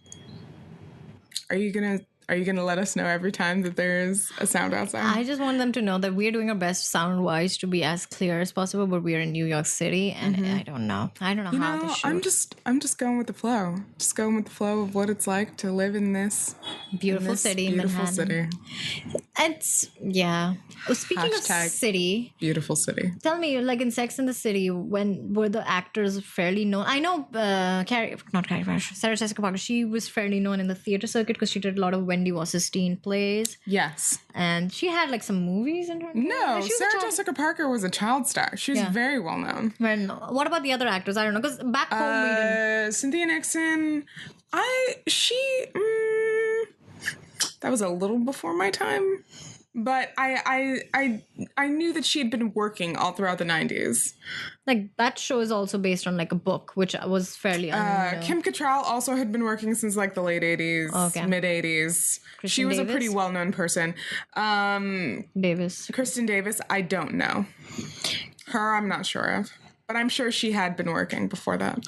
Are you gonna let us know every time that there's a sound outside? I just want them to know that we're doing our best sound-wise to be as clear as possible, but we're in New York City, and I don't know how to shoot. I'm just going with the flow. Just going with the flow of what it's like to live in this beautiful city, beautiful Manhattan. city. Yeah. Oh, speaking Hashtag of city, beautiful city. tell me, like in Sex and the City, when were the actors fairly known? I know Sarah Jessica Parker. She was fairly known in the theater circuit because she did a lot of Wendy Wasserstein plays, Yes. and she had like some movies in her. No, She was a Sarah child- Jessica Parker was a child star. She was Yeah. very well known. When, what about the other actors? I don't know because back home we didn't. Cynthia Nixon. That was a little before my time, but I knew that she had been working all throughout the 90s. Like that show is also based on like a book, which was fairly unknown. Kim Cattrall also had been working since like the late 80s, Okay. mid 80s. Kristen She was Davis? a pretty well-known person. Davis. Kristen Davis, I don't know. Her, I'm not sure of. But I'm sure she had been working before that.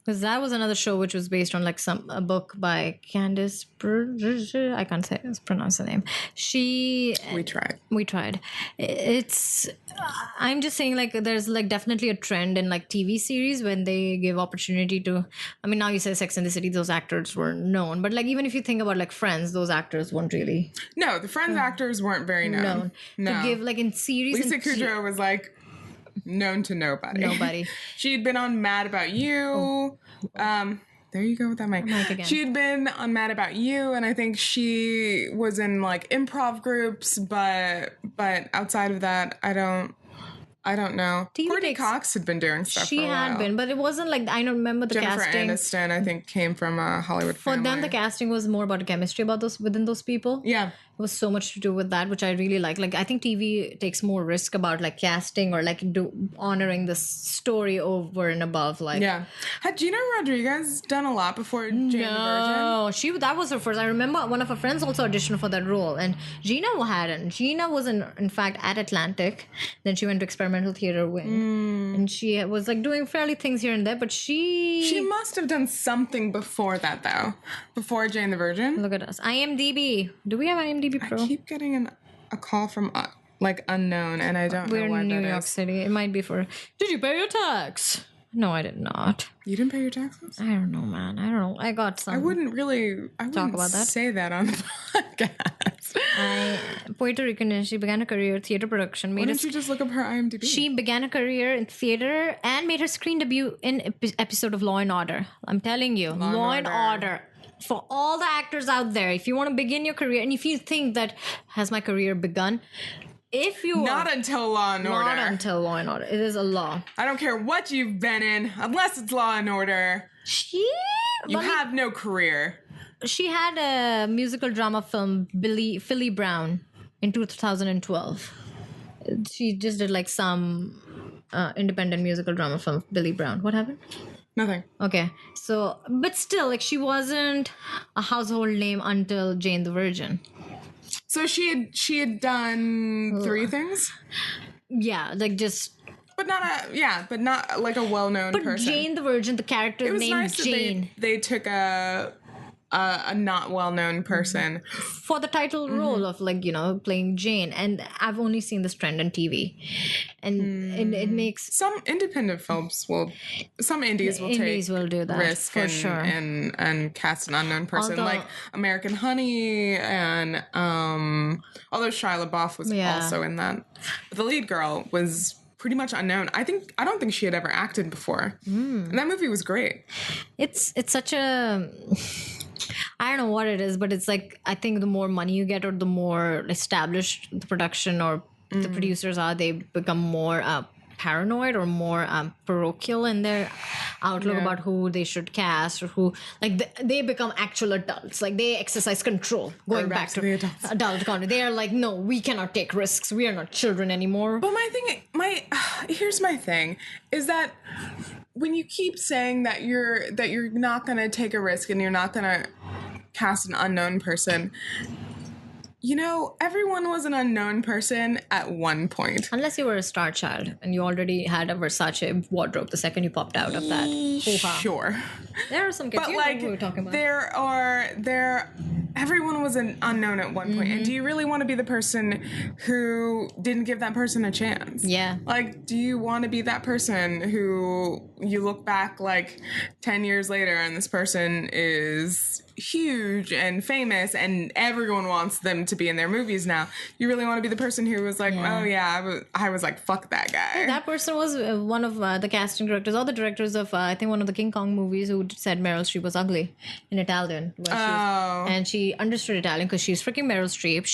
Because that was another show which was based on like a book by Candice I can't pronounce the name. We tried. We tried. It's I'm just saying like there's like definitely a trend in like TV series when they give opportunity to, I mean now you say Sex and the City, those actors were known, but like even if you think about like Friends, those actors weren't really No, the Friends actors weren't very known. No. To give like in series Lisa and Kudrow was like known to nobody. Nobody. She'd been on Mad About You. There you go with that mic. again. She'd been on Mad About You, and I think she was in like improv groups, but outside of that, I don't know. TV Courtney takes- Cox had been doing stuff she for a while. had been, but it wasn't like I don't remember the Jennifer casting. Aniston, I think, came from a Hollywood For family. them, the casting was more about the chemistry about those within those people. Yeah. It was so much to do with that, which I really like. Like I think TV takes more risk about like casting or like honoring the story over and above. Like Yeah. Had Gina Rodriguez done a lot before Jane the Virgin? No, that was her first. I remember one of her friends also auditioned for that role, and Gina hadn't. Gina was in fact at Atlantic. Then she went to experimental theater wing, and she was like doing fairly things here and there. But She must have done something before that, though. Before Jane the Virgin. look at us. IMDb. Do we have IMDb Pro? I keep getting a call from like unknown, and I don't We're know why in New that York is. City. It might be for. Did you pay your tax? No, I did not. You didn't pay your taxes? I don't know, man. I don't know. I got some. I wouldn't Talk about that. say that on the podcast. Puerto Rican, and she began a career in theater production. Why don't you just look up her IMDb? She began a career in theater and made her screen debut in episode of Law and Order. I'm telling you, Law and Order. For all the actors out there, if you want to begin your career, and if you think that has my career begun, if you Not until Law and Order. not until Law and Order, it is a law. I don't care what you've been in, unless it's Law and Order. You have no career. She had a musical drama film, Philly Brown, in 2012. She just did like some independent musical drama film, Billy Brown. What happened? Nothing. Okay, so but still, like she wasn't a household name until Jane the Virgin. So she had done 3 things, Yeah, like just. but not like a well-known But person. Jane the Virgin, the character It was named nice that Jane they took a not well-known person. for the title role of like playing Jane, and I've only seen this trend on TV, and it makes Some independent films some indies will indies take will do that risk for and, sure. and cast an unknown person, Although- like American Honey, and although Shia LaBeouf was Yeah. also in that, but the lead girl was pretty much unknown. I don't think she had ever acted before, and that movie was great. It's such a I don't know what it is, but it's like I think the more money you get or the more established the production or the producers are, they become more paranoid or more parochial in their outlook about who they should cast or who they become actual adults. Like they exercise control. Going back to the adults. adult content, they are like, no, we cannot take risks. We are not children anymore. But here's my thing is that when you keep saying that you're not gonna take a risk and you're not gonna cast an unknown person, everyone was an unknown person at one point. Unless you were a star child and you already had a Versace wardrobe the second you popped out of that. Hoo-ha. Sure, There are some kids. but You know who we're talking about. everyone was an unknown at one point. And do you really want to be the person who didn't give that person a chance? Yeah. Like, do you want to be that person who you look back like 10 years later and this person is huge and famous and everyone wants them to be in their movies now, you really want to be the person who was like, oh yeah, I was like, fuck that guy. That person was one of the casting directors or the directors of, I think, one of the King Kong movies who said Meryl Streep was ugly in Italian. And she understood Italian because she's freaking Meryl Streep.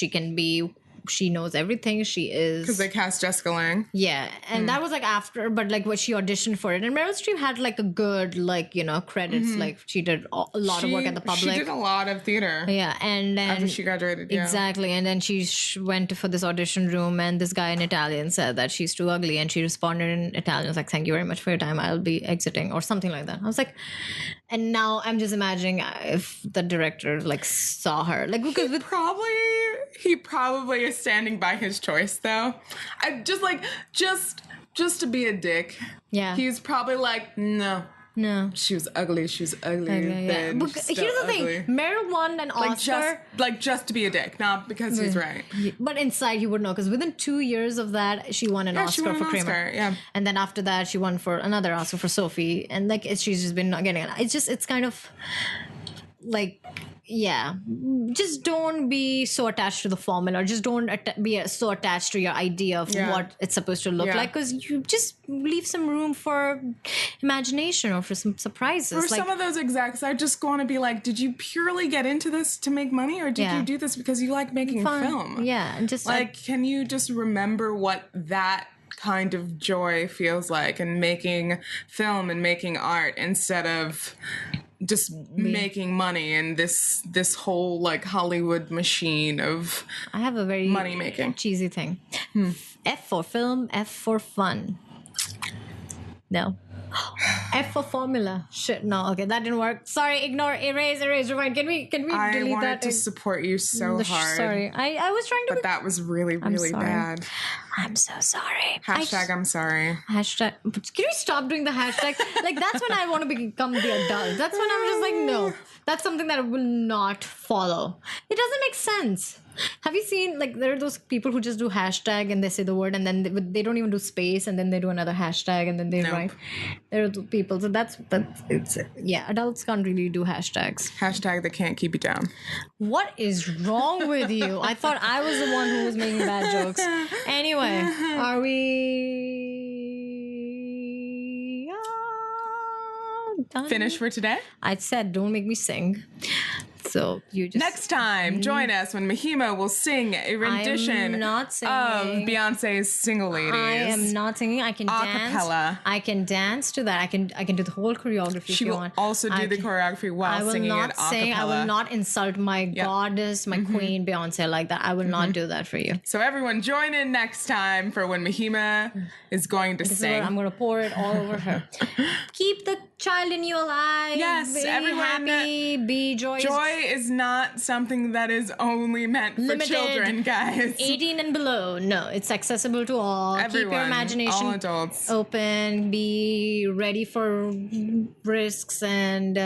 She knows everything. She is... Because they cast Jessica Lange. Yeah. And that was like after, but like what she auditioned for it. And Meryl Streep had like a good, like, you know, credits. Like she did a lot of work at the public. She did a lot of theater. Yeah. And then... After she graduated, Exactly. And then she went for this audition room and this guy in Italian said that she's too ugly. And she responded in Italian. Was like, thank you very much for your time. I'll be exiting or something like that. I was like... And now I'm just imagining if the director like saw her. Like, because He probably is standing by his choice, though. I just to be a dick. Yeah. He's probably like, no. She was ugly. Then But she's here's still the thing. ugly. Meryl won an Oscar. Just to be a dick, not because he's right. But inside he would know, because within 2 years of that, she won an Oscar for Kramer. Yeah. And then after that, she won for another Oscar for Sophie. And like she's just been not getting it. It's kind of like... Yeah, just don't be so attached to the formula. Just don't be so attached to your idea of what it's supposed to look like, because you just leave some room for imagination or for some surprises. For some of those execs, I just want to be like, did you purely get into this to make money, or did you do this because you like making film? Yeah, and just like, can you just remember what that kind of joy feels like in making film and making art instead of just making money in this whole like Hollywood machine of I have a very money making cheesy thing. F for film, F for fun. No. F for formula. Shit, no. Okay, that didn't work. Sorry, ignore, erase, rewind. Can we delete that? I wanted to support you so hard. Sorry. I was trying to... But that was really, really bad. I'm so sorry. Hashtag I'm sorry. Hashtag... Can we stop doing the hashtag? Like, that's when I want to become the adult. That's when I'm just like, no. That's something that I will not follow. It doesn't make sense. Have you seen, like, there are those people who just do hashtag and they say the word and then they don't even do space and then they do another hashtag and then they write. There are those people. So adults can't really do hashtags. Hashtag that can't keep you down. What is wrong with you? I thought I was the one who was making bad jokes. Anyway, are we done? Finished for today? I said don't make me sing. So you just... Next time, join us when Mahima will sing a rendition of Beyonce's Single Ladies. I am not singing. I can dance. Acapella. I can dance to that. I can do the whole choreography if you want. She will also do the choreography while singing it acapella. I will not insult my goddess, my queen, Beyonce like that. I will not do that for you. So everyone join in next time for when Mahima is going to sing. I'm going to pour it all over her. Keep the child in you alive. Yes, be everyone. Happy, be joyous. Joy is not something that is only meant for children, guys. 18 and below. No, it's accessible to all. Everyone, keep your imagination all adults open. Be ready for risks and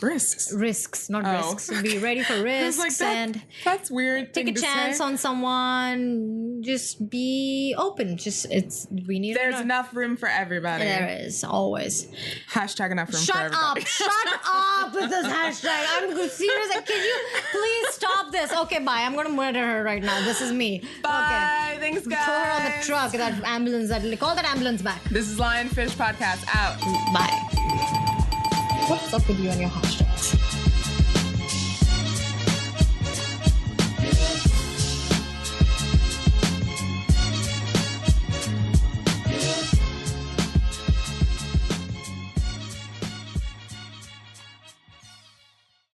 risks, not risks. Be ready for risks and that's weird. Take a chance on someone. Just be open. There's enough room for everybody. There is always. Hashtag enough room for everybody. Shut up with this hashtag. I'm serious. Can you please stop this? Okay, bye. I'm gonna murder her right now. This is me. Bye. Okay. Thanks, guys. Throw her on the truck. That ambulance. Call that ambulance back. This is LionFish Podcast out. Bye. What's up with you and your hashtags?